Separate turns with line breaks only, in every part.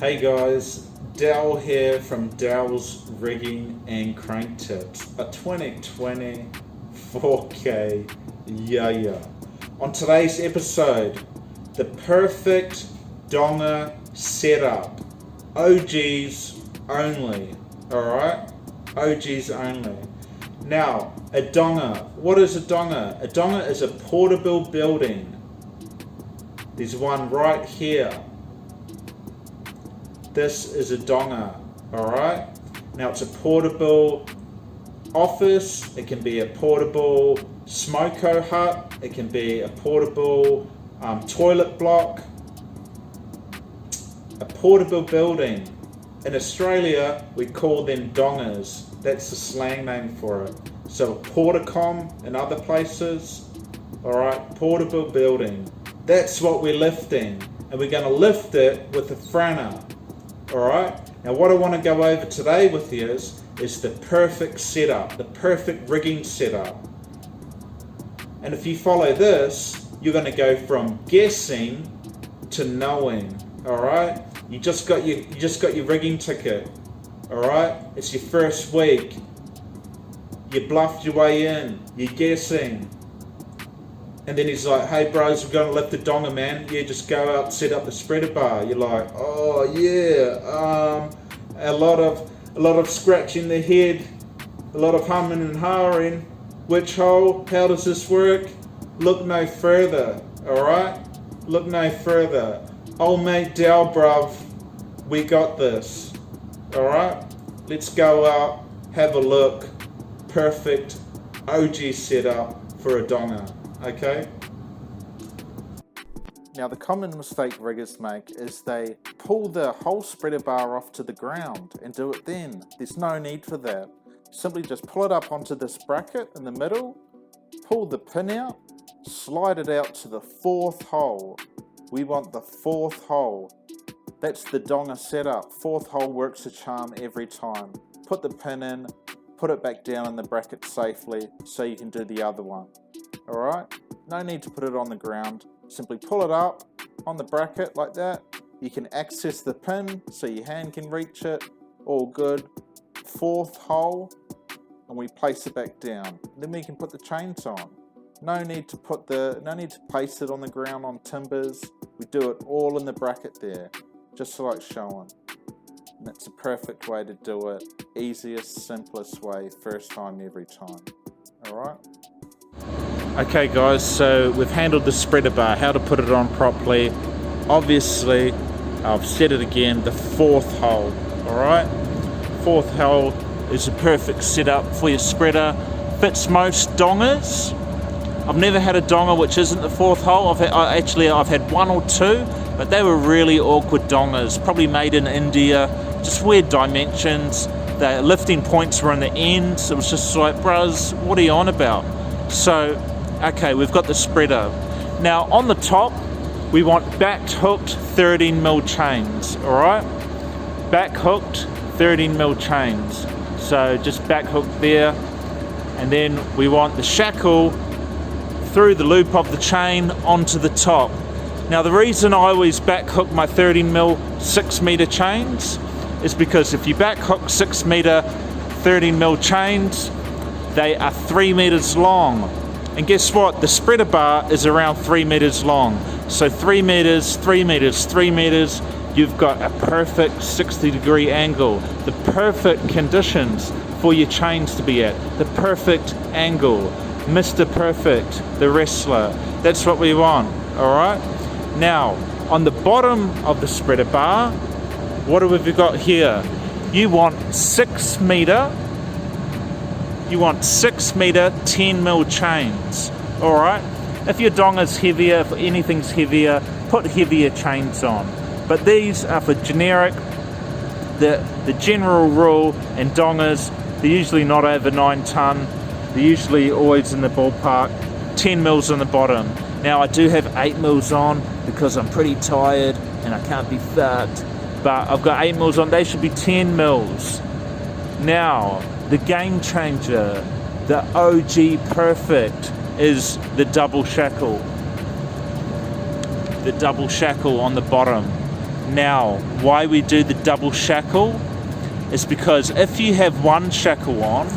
Hey guys, Dal here from Dal's Rigging and Crank Tips, a 2020 4K yeah. On today's episode, the perfect Donga setup. OGs only, alright? OGs only. Now, a Donga. What is a Donga? A Donga is a portable building. There's one right here. This is a Donga, alright? Now it's a portable office, it can be a portable smoko hut, it can be a portable toilet block, a portable building. In Australia, we call them dongas. That's the slang name for it. So portacom in other places, alright, portable building. That's what we're lifting, and we're going to lift it with a franner. Alright, now what I want to go over today with you is the perfect setup, the perfect rigging setup. And if you follow this, you're going to go from guessing to knowing. Alright, you just got your rigging ticket. Alright, it's your first week. You bluffed your way in, you're guessing. And then he's like, hey bros, we're going to lift the Donga, man. Yeah, just go out, set up the spreader bar. You're like, oh yeah, a lot of scratching the head, a lot of humming and hawing. Which hole? How does this work? Look no further, alright? Look no further. Old mate Dal, bruv, we got this, alright? Let's go out, have a look. Perfect OG setup for a Donga. Okay. Now the common mistake riggers make is they pull the whole spreader bar off to the ground and do it then. There's no need for that. Simply just pull it up onto this bracket in the middle, pull the pin out, slide it out to the fourth hole. We want the fourth hole. That's the Donga setup. Fourth hole works a charm every time. Put the pin in, put it back down in the bracket safely so you can do the other one. Alright, no need to put it on the ground. Simply pull it up on the bracket like that. You can access the pin so your hand can reach it. All good. Fourth hole, and we place it back down. Then we can put the chains on. No need to place it on the ground on timbers. We do it all in the bracket there, just like showing. And that's a perfect way to do it. Easiest, simplest way, first time every time. Alright? Okay guys, so we've handled the spreader bar, how to put it on properly. Obviously, I've said it again, the fourth hole, alright? Fourth hole is a perfect setup for your spreader. Fits most Dongas. I've never had a Donga which isn't the fourth hole. I've had one or two, but they were really awkward Dongas, probably made in India, just weird dimensions. The lifting points were on the ends. It was just like, bros, what are you on about? So, okay, we've got the spreader. Now on the top, we want back hooked 13mm chains, alright? Back hooked 13mm chains. So just back hooked there. And then we want the shackle through the loop of the chain onto the top. Now the reason I always back hook my 13mm 6-meter chains is because if you back hook 6-meter 13mm chains, they are 3 meters long. And guess what? The spreader bar is around 3 meters long. So 3 meters, 3 meters, 3 meters, you've got a perfect 60-degree angle. The perfect conditions for your chains to be at. The perfect angle. Mr. Perfect, the wrestler. That's what we want, alright? Now, on the bottom of the spreader bar, what have we got here? You want 6 meter 10mm chains, alright? If your Donga's heavier, if anything's heavier, put heavier chains on. But these are for generic, the general rule in Dongas, they're usually not over 9 ton, they're usually always in the ballpark, 10mm on the bottom. Now I do have 8mm on because I'm pretty tired and I can't be fucked, but I've got 8mm on, they should be 10mm. Now, the game changer, the OG perfect, is the double shackle. The double shackle on the bottom. Now, why we do the double shackle is because if you have one shackle on,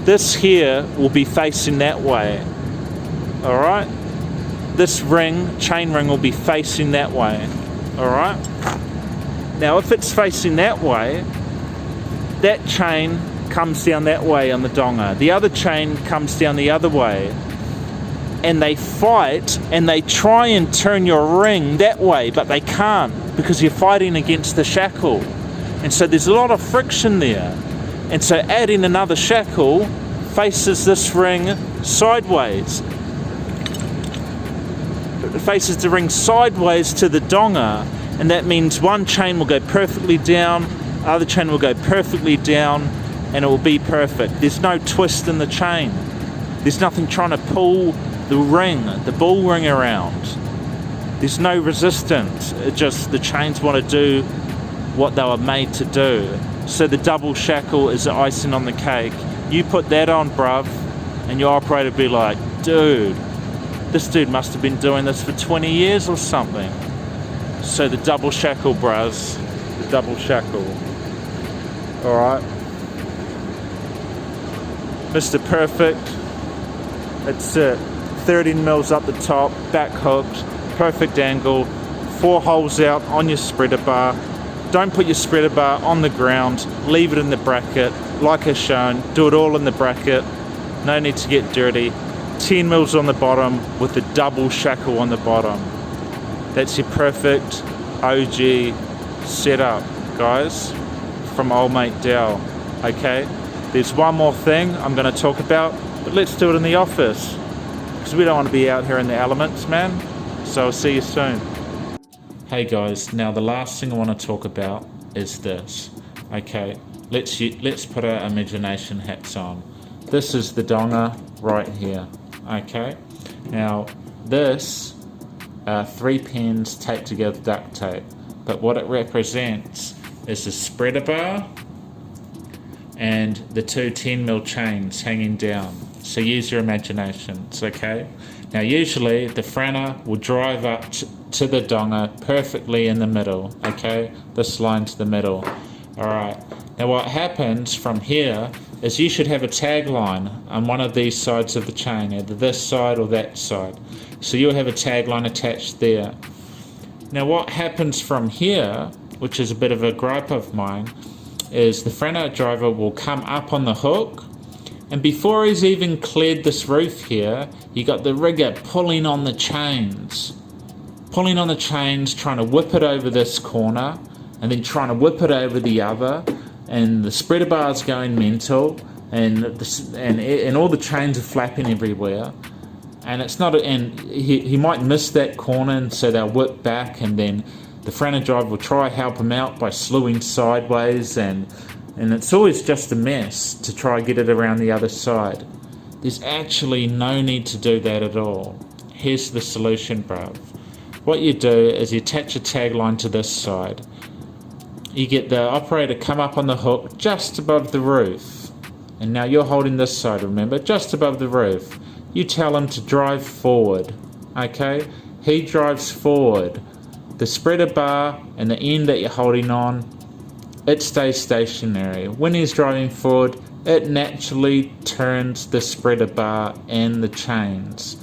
this here will be facing that way. Alright? This chain ring will be facing that way. Alright? Now if it's facing that way, that chain comes down that way on the donga. The other chain comes down the other way. And they fight and they try and turn your ring that way, but they can't because you're fighting against the shackle. And so there's a lot of friction there. And so adding another shackle faces this ring sideways. It faces the ring sideways to the donga, and that means one chain will go perfectly down, other chain will go perfectly down, and it will be perfect. There's no twist in the chain. There's nothing trying to pull the ball ring around. There's no resistance. It just, the chains want to do what they were made to do. So the double shackle is the icing on the cake. You put that on, bruv, and your operator will be like, dude, this dude must have been doing this for 20 years or something. So the double shackle, bruz, the double shackle. Alright. Mr. Perfect. That's it. 13 mils up the top, back hooked, perfect angle, 4 holes out on your spreader bar. Don't put your spreader bar on the ground, leave it in the bracket, like as shown, do it all in the bracket, no need to get dirty. 10 mils on the bottom with the double shackle on the bottom. That's your perfect OG setup, guys, from old mate Dell, okay? There's one more thing I'm gonna talk about, but let's do it in the office, because we don't want to be out here in the elements, man. So I'll see you soon. Hey guys, now the last thing I want to talk about is this. Okay, let's put our imagination hats on. This is the donga right here. Okay, now this 3 pins taped together duct tape, but what it represents is the spreader bar and the 2 10mm chains hanging down. So use your imaginations, okay? Now usually the franner will drive up to the donga perfectly in the middle, okay? This line to the middle. Alright, now what happens from here is you should have a tag line on one of these sides of the chain, either this side or that side. So you'll have a tag line attached there. Now what happens from here, which is a bit of a gripe of mine, is the franner driver will come up on the hook, and before he's even cleared this roof here, you got the rigger pulling on the chains, trying to whip it over this corner, and then trying to whip it over the other, and the spreader bar's going mental, and all the chains are flapping everywhere, and it's not. And he might miss that corner, and so they'll whip back, and then the franner driver will try to help him out by slewing sideways, and it's always just a mess to try to get it around the other side. There's actually no need to do that at all. Here's the solution, bruv. What you do is you attach a tag line to this side. You get the operator come up on the hook just above the roof. And now you're holding this side, remember, just above the roof. You tell him to drive forward, okay? He drives forward. The spreader bar and the end that you're holding on, it stays stationary. When he's driving forward, it naturally turns the spreader bar and the chains.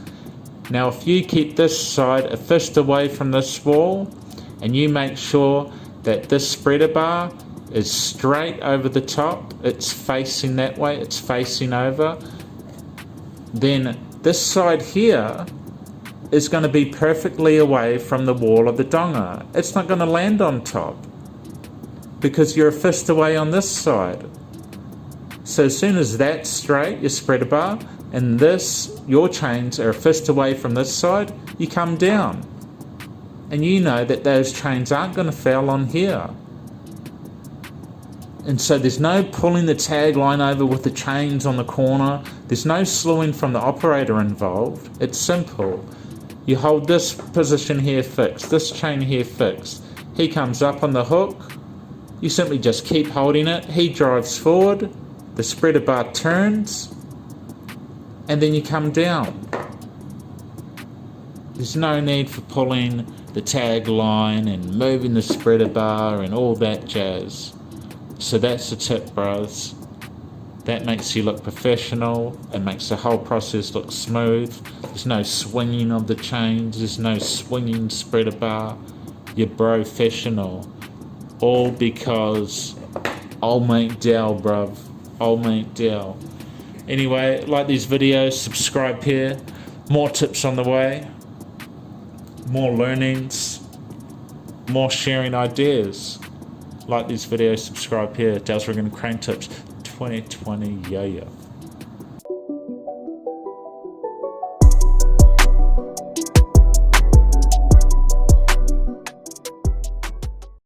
Now if you keep this side a fist away from this wall, and you make sure that this spreader bar is straight over the top, it's facing that way, it's facing over, then this side here is going to be perfectly away from the wall of the donga. It's not going to land on top, because you're a fist away on this side. So as soon as that's straight, your spreader bar, and your chains are a fist away from this side, you come down. And you know that those chains aren't going to foul on here. And so there's no pulling the tag line over with the chains on the corner. There's no slewing from the operator involved. It's simple. You hold this position here fixed, this chain here fixed. He comes up on the hook. You simply just keep holding it. He drives forward. The spreader bar turns. And then you come down.
There's no need for pulling the tagline and moving the spreader bar and all that jazz. So that's the tip, bros. That makes you look professional. It makes the whole process look smooth. There's no swinging of the chains. There's no swinging spreader bar. You're professional. All because old mate Dell, bruv. Old mate Dell. Anyway, like these videos, subscribe here. More tips on the way. More learnings. More sharing ideas. Like these videos, subscribe here. Dell's Rigging Crane Tips 2020, yeah.